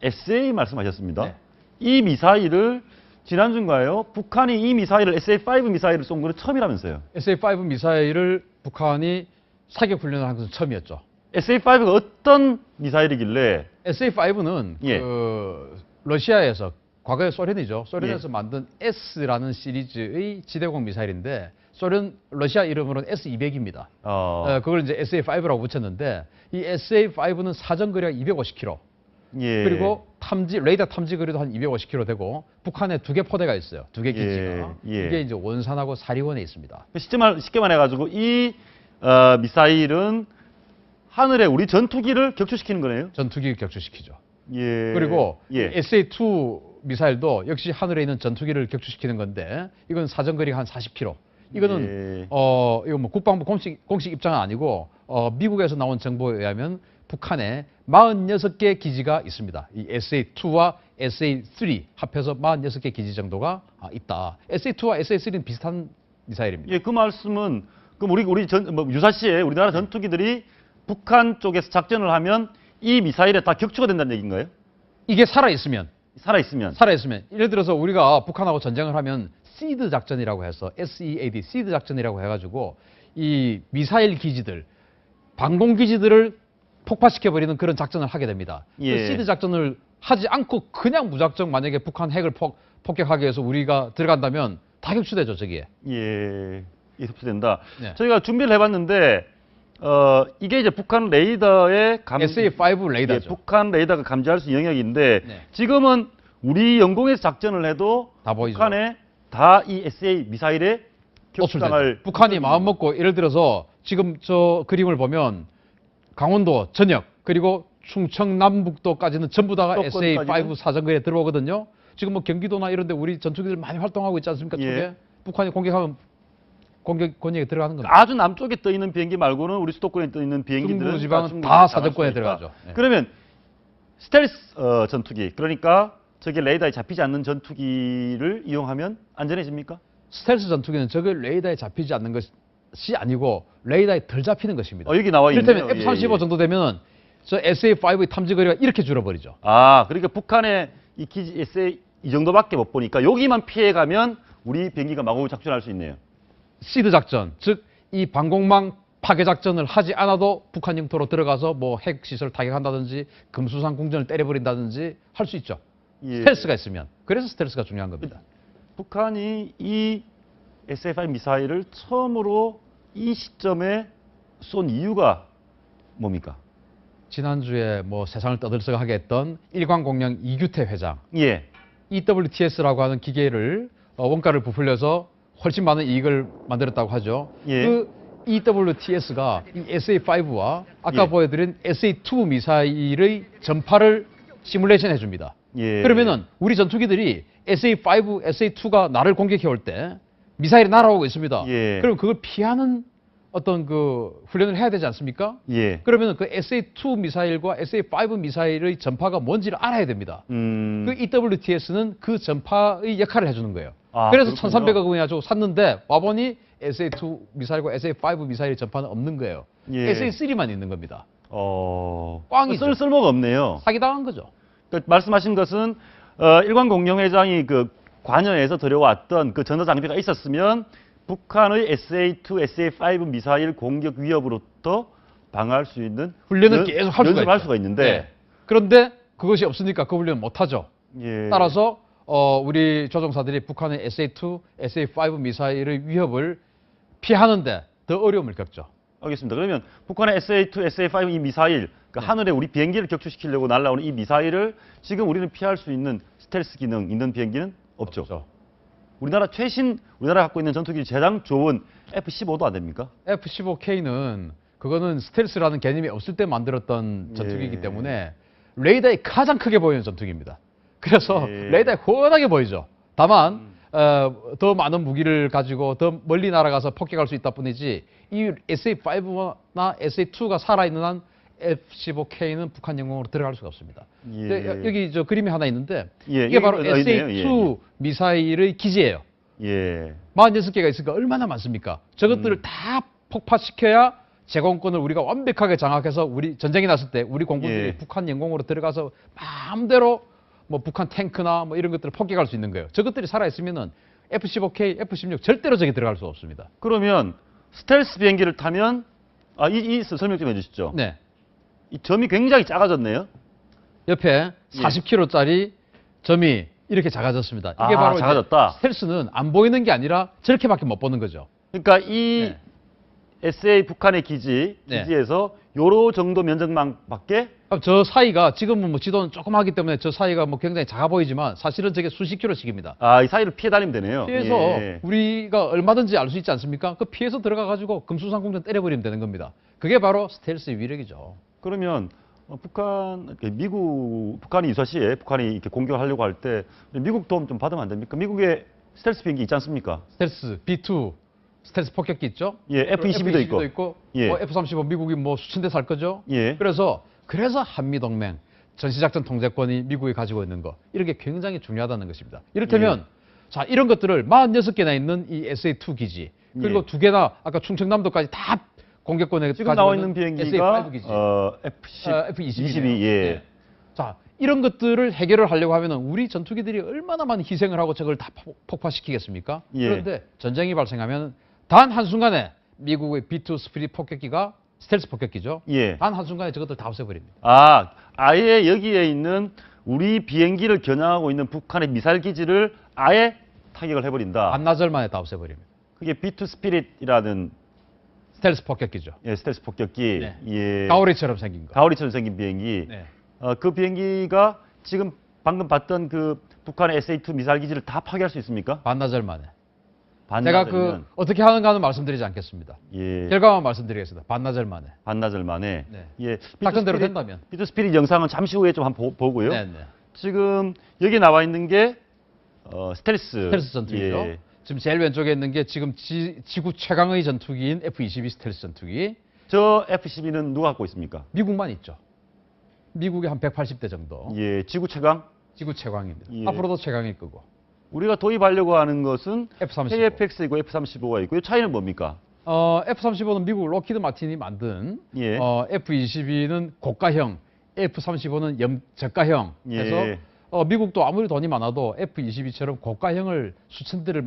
SA 말씀하셨습니다. 네. 이 미사일을 지난주인가요? 북한이 이 미사일을 SA-5 미사일을 쏜 거는 처음이라면서요. SA-5 미사일을 북한이 사격 훈련을 한 것은 처음이었죠. SA-5가 어떤 미사일이길래? SA-5는 예. 러시아에서 과거에 소련이죠. 소련에서 만든 S라는 시리즈의 지대공 미사일인데 러시아 이름으로는 S-200입니다. 그걸 이제 SA-5라고 붙였는데 이 SA-5는 사정 거리가 250km. 예. 그리고 레이더 탐지 거리도 한 250km 되고 북한에 2개 포대가 있어요. 2개 기지가. 예. 이게 이제 원산하고 사리원에 있습니다. 쉽게 말해가지고 이 미사일은 하늘에 우리 전투기를 격추시키는 거네요. 전투기를 격추시키죠. 예. 그리고 예. SA-2 미사일도 역시 하늘에 있는 전투기를 격추시키는 건데 이건 사정거리가 한 40km. 이거는 이거 뭐 국방부 공식 입장은 아니고 미국에서 나온 정보에 의하면 북한에 46개 기지가 있습니다. 이 SA-2와 SA-3 합해서 46개 기지 정도가 있다. SA-2와 SA-3는 비슷한 미사일입니다. 예, 그 말씀은 그럼 유사시에 우리나라 전투기들이 북한 쪽에서 작전을 하면 이 미사일에 다 격추가 된다는 얘기인가요? 이게 살아있으면 예를 들어서 우리가 북한하고 전쟁을 하면 시드 작전이라고 해서 SEAD, 시드 작전이라고 해가지고 이 미사일 기지들, 방공 기지들을 폭파시켜버리는 그런 작전을 하게 됩니다. 예. 그 시드 작전을 하지 않고 그냥 무작정 만약에 북한 핵을 폭격하기 위해서 우리가 들어간다면 다 격추되죠, 저기에. 예, 흡수된다. 네. 저희가 준비를 해봤는데 이게 이제 북한 레이더의 SA-5 레이더죠. 예, 북한 레이더가 감지할 수 있는 영역인데 네. 지금은 우리 영공에서 작전을 해도 다 보이죠. 북한에 다 이 SA 미사일에 격추당할 북한이 마음 먹고 예를 들어서 지금 저 그림을 보면 강원도 전역 그리고 충청 남북도까지는 전부 다가 SA-5 사정거리에 들어오거든요. 지금 뭐 경기도나 이런 데 우리 전투기들 많이 활동하고 있지 않습니까? 예. 쪽에 북한이 공격하면 공격 권역에 들어가는 겁니다. 아주 남쪽에 떠 있는 비행기 말고는 우리 수도권에 떠 있는 비행기들은 중부 지방은 다 사정권에 들어가죠. 네. 그러면 스텔스 전투기, 그러니까 저게 레이더에 잡히지 않는 전투기를 이용하면 안전해집니까? 스텔스 전투기는 저게 레이더에 잡히지 않는 것이 아니고 레이더에 덜 잡히는 것입니다. 여기 나와 있네요. 이를테면 F-35 정도 되면 저 SA-5의 탐지거리가 이렇게 줄어버리죠. 그러니까 북한의 이 기지 SA 이 정도밖에 못 보니까 여기만 피해가면 우리 비행기가 마구 작전할 수 있네요. 시드 작전, 즉 이 방공망 파괴 작전을 하지 않아도 북한 영토로 들어가서 뭐 핵 시설 타격한다든지 금수산 궁전을 때려버린다든지 할 수 있죠. 예. 스텔스가 있으면. 그래서 스텔스가 중요한 겁니다. 북한이 이 SA-5 미사일을 처음으로 이 시점에 쏜 이유가 뭡니까? 지난주에 뭐 세상을 떠들썩하게 했던 일광공영 이규태 회장, 예. EWTS라고 하는 기계를 원가를 부풀려서 훨씬 많은 이익을 만들었다고 하죠. 예. 그 EWTS가 이 SA-5와 아까 예. 보여드린 SA-2 미사일의 전파를 시뮬레이션 해줍니다. 예. 그러면은 우리 전투기들이 SA-5, SA-2가 나를 공격해 올 때 미사일이 날아오고 있습니다. 예. 그럼 그걸 피하는 어떤 그 훈련을 해야 되지 않습니까? 예. 그러면은 그 SA-2 미사일과 SA-5 미사일의 전파가 뭔지를 알아야 됩니다. 그 EWTS는 그 전파의 역할을 해주는 거예요. 그래서 그렇군요. 1,300억 원이나 주고 샀는데 와보니 SA-2 미사일과 SA-5 미사일의 전파는 없는 거예요. 예. SA-3만 있는 겁니다. 꽝이죠. 쓸모가 없네요. 사기당한 거죠. 그러니까 말씀하신 것은 일광공영 회장이 그 관여해서 들여왔던 그 전자 장비가 있었으면 북한의 SA-2, SA-5 미사일 공격 위협으로부터 방어할 수 있는 훈련을 계속 할 수가 있는데 네. 그런데 그것이 없으니까 그 훈련을 못하죠. 예. 따라서 우리 조종사들이 북한의 SA-2, SA-5 미사일의 위협을 피하는데 더 어려움을 겪죠. 알겠습니다. 그러면 북한의 SA-2, SA-5 이 미사일, 그 하늘에 우리 비행기를 격추시키려고 날아오는 이 미사일을 지금 우리는 피할 수 있는 스텔스 기능 있는 비행기는 없죠. 없죠. 우리나라 갖고 있는 전투기 가장 좋은 F-15도 안 됩니까? F-15K는 그거는 스텔스라는 개념이 없을 때 만들었던 전투기이기 예. 때문에 레이더에 가장 크게 보이는 전투기입니다. 그래서 예. 레이더에 훤하게 보이죠. 다만 더 많은 무기를 가지고 더 멀리 날아가서 폭격할 수 있다 뿐이지 이 SA-5나 SA-2가 살아있는 한 F-15K는 북한 영공으로 들어갈 수가 없습니다. 예. 근데 여기 저 그림이 하나 있는데 예, 이게 바로 여기 있네요. SA-2 미사일의 기지예요. 예. 46개가 있으니까 얼마나 많습니까? 저것들을 다 폭파시켜야 제공권을 우리가 완벽하게 장악해서 우리 전쟁이 났을 때 우리 공군들이 예. 북한 영공으로 들어가서 마음대로 뭐 북한 탱크나 뭐 이런 것들을 폭격할 수 있는 거예요. 저것들이 살아있으면은 F-15K, F-16 절대로 저기 들어갈 수 없습니다. 그러면 스텔스 비행기를 타면 이 설명 좀 해주시죠. 네. 이 점이 굉장히 작아졌네요. 옆에 40km짜리 점이 이렇게 작아졌습니다. 이게 아, 바로 이제 작아졌다. 스텔스는 안 보이는 게 아니라 저렇게밖에 못 보는 거죠. 그러니까 이 네. SA 북한의 네. 기지에서 요로 정도 면적만밖에 저 사이가 지금은 뭐 지도는 조그마하기 때문에 저 사이가 뭐 굉장히 작아 보이지만 사실은 저게 수십 킬로씩입니다. 이 사이를 피해 다니면 되네요. 피해서 예. 우리가 얼마든지 알 수 있지 않습니까? 그 피해서 들어가 가지고 금수산공전 때려버리면 되는 겁니다. 그게 바로 스텔스의 위력이죠. 그러면 북한이 유사시에 북한이 이렇게 공격을 하려고 할 때 미국 도움 좀 받으면 안 됩니까? 미국에 스텔스 비행기 있지 않습니까? 스텔스 B2 스텔스 폭격기 있죠? 예, F-22도 있고. 예. F-35 미국이 뭐 수천 대 살 거죠? 예. 그래서 한미동맹 전시작전 통제권이 미국이 가지고 있는 거 이런 게 굉장히 중요하다는 것입니다. 이를테면 자 이런 것들을 46개나 있는 이 SA2 기지 그리고 예. 2개나 아까 충청남도까지 다 공격권에 지금 가지고 나와 있는 비행기가 SA5 기지. F-22. 예. 자 이런 것들을 해결을 하려고 하면은 우리 전투기들이 얼마나 많은 희생을 하고 저걸 다 폭파시키겠습니까? 예. 그런데 전쟁이 발생하면 단 한순간에 미국의 B2 스피릿 폭격기가 스텔스 폭격기죠. 예. 단 한순간에 저것들 다 없애버립니다. 아예 여기에 있는 우리 비행기를 겨냥하고 있는 북한의 미사일 기지를 아예 타격을 해버린다. 반나절 만에 다 없애버립니다. 그게 B2 스피릿이라는 스텔스 폭격기죠. 스텔스 폭격기. 네. 예. 가오리처럼 생긴 거. 가오리처럼 생긴 비행기. 네. 그 비행기가 지금 방금 봤던 그 북한의 SA2 미사일 기지를 다 파괴할 수 있습니까? 반나절 만에. 제가 반나절이면. 어떻게 하는가는 말씀드리지 않겠습니다. 예. 결과만 말씀드리겠습니다. 반나절 만에. 반나절 만에. 네. 예. 작전대로 된다면. 비트 스피릿 영상은 잠시 후에 좀 한번 보고요. 네, 네. 지금 여기 나와 있는 게 스텔스. 스텔스 전투기죠. 예. 지금 제일 왼쪽에 있는 게 지금 지구 최강의 전투기인 F-22 스텔스 전투기. 저 F-12는 누가 갖고 있습니까? 미국만 있죠. 미국이 한 180대 정도. 예, 지구 최강. 지구 최강입니다. 예. 앞으로도 최강일 거고. 우리가 도입하려고 하는 것은 F-35. KF-X이고 F-35가 있고요. 차이는 뭡니까? F-35는 미국 로키드 마틴이 만든 예. F-22는 고가형, F-35는 저가형 예. 해서 미국도 아무리 돈이 많아도 F-22처럼 고가형을 수천 대를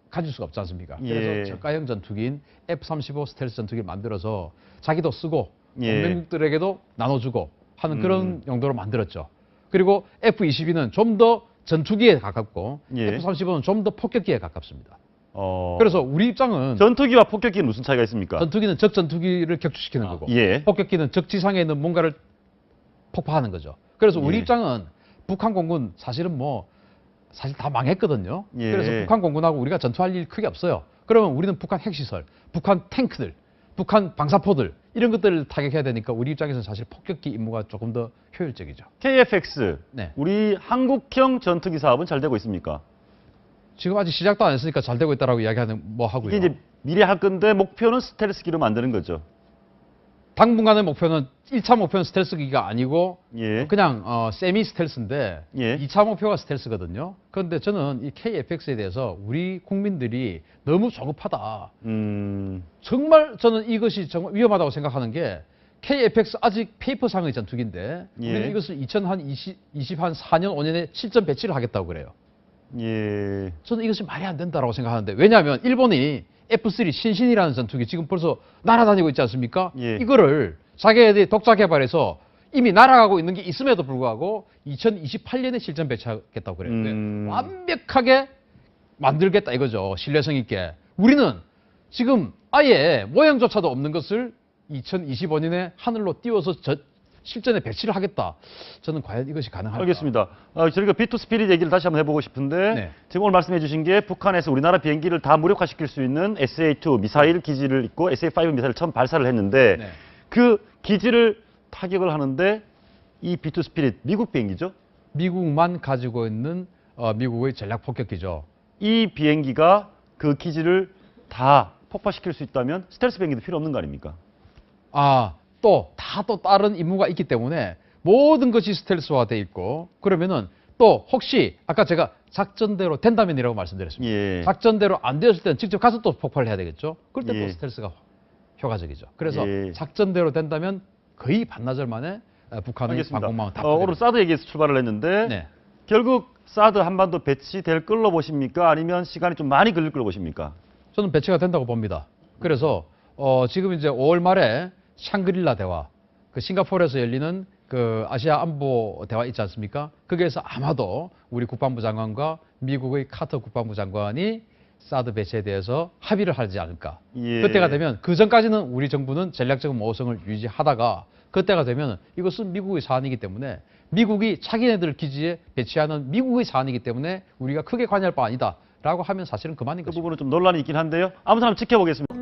가질 수가 없지 않습니까? 예. 그래서 저가형 전투기인 F-35 스텔스 전투기를 만들어서 자기도 쓰고 예. 동맹국들에게도 나눠주고 하는 그런 용도로 만들었죠. 그리고 F-22는 좀 더 전투기에 가깝고 예. F-35는 좀 더 폭격기에 가깝습니다. 그래서 그래서 우리 입장은 전투기와 폭격기는 무슨 차이가 있습니까? 전투기는 적 전투기를 격추시키는 거고 예. 폭격기는 적 지상에 있는 뭔가를 폭파하는 거죠. 그래서 우리 예. 입장은 북한 공군 사실은 사실 다 망했거든요. 예. 그래서 북한 공군하고 우리가 전투할 일 크게 없어요. 그러면 우리는 북한 핵시설, 북한 탱크들, 북한 방사포들 이런 것들을 타격해야 되니까 우리 입장에서는 사실 폭격기 임무가 조금 더 효율적이죠. KF-X. 네. 우리 한국형 전투기 사업은 잘 되고 있습니까? 지금 아직 시작도 안 했으니까 잘 되고 있다라고 이야기하는 하고요. 이게 이제 미래 할 건데 목표는 스텔스기로 만드는 거죠. 당분간의 목표는 1차 목표는 스텔스기가 아니고 예. 그냥 세미 스텔스인데 예. 2차 목표가 스텔스거든요. 그런데 저는 이 KF-X에 대해서 우리 국민들이 너무 조급하다. 정말 저는 이것이 정말 위험하다고 생각하는 게 KF-X 아직 페이퍼상의 전투기인데 예. 우리는 이것을 2024년 5년에 실전 배치를 하겠다고 그래요. 예. 저는 이것이 말이 안 된다고 생각하는데 왜냐하면 일본이 F-3 신신이라는 전투기 지금 벌써 날아다니고 있지 않습니까? 예. 이거를 자기네들이 독자 개발해서 이미 날아가고 있는 게 있음에도 불구하고 2028년에 실전 배치하겠다고 그래요. 완벽하게 만들겠다 이거죠. 신뢰성 있게. 우리는 지금 아예 모형조차도 없는 것을 2025년에 하늘로 띄워서 실전에 배치를 하겠다. 저는 과연 이것이 가능할까? 알겠습니다. 저희가 B2 스피릿 얘기를 다시 한번 해보고 싶은데 네. 지금 오늘 말씀해 주신 게 북한에서 우리나라 비행기를 다 무력화시킬 수 있는 SA2 미사일 기지를 있고 SA5 미사일을 처음 발사를 했는데 네. 그 기지를 타격을 하는데 이 B2 스피릿 미국 비행기죠? 미국만 가지고 있는 미국의 전략 폭격기죠. 이 비행기가 그 기지를 다 폭파시킬 수 있다면 스텔스 비행기도 필요 없는 거 아닙니까? 또 다른 임무가 있기 때문에 모든 것이 스텔스화돼 있고 그러면은 또 혹시 아까 제가 작전대로 된다면이라고 말씀드렸습니다. 예. 작전대로 안 되었을 때는 직접 가서 또 폭발을 해야 되겠죠. 그럴 때 또 예. 스텔스가 효과적이죠. 그래서 예. 작전대로 된다면 거의 반나절 만에 북한의 알겠습니다. 방공망은 다 오늘 사드 얘기에서 출발을 했는데 네. 결국 사드 한반도 배치될 걸로 보십니까? 아니면 시간이 좀 많이 걸릴 걸로 보십니까? 저는 배치가 된다고 봅니다. 그래서 지금 이제 5월 말에 샹그릴라 대화, 그 싱가포르에서 열리는 그 아시아 안보 대화 있지 않습니까? 거기에서 아마도 우리 국방부 장관과 미국의 카터 국방부 장관이 사드 배치에 대해서 합의를 하지 않을까. 예. 그때가 되면 그 전까지는 우리 정부는 전략적 모호성을 유지하다가 그때가 되면 이것은 미국의 사안이기 때문에 미국이 자기네들 기지에 배치하는 미국의 사안이기 때문에 우리가 크게 관여할 바 아니다라고 하면 사실은 그만인 그 거죠. 부분은 좀 논란이 있긴 한데요. 아무튼 한번 지켜보겠습니다.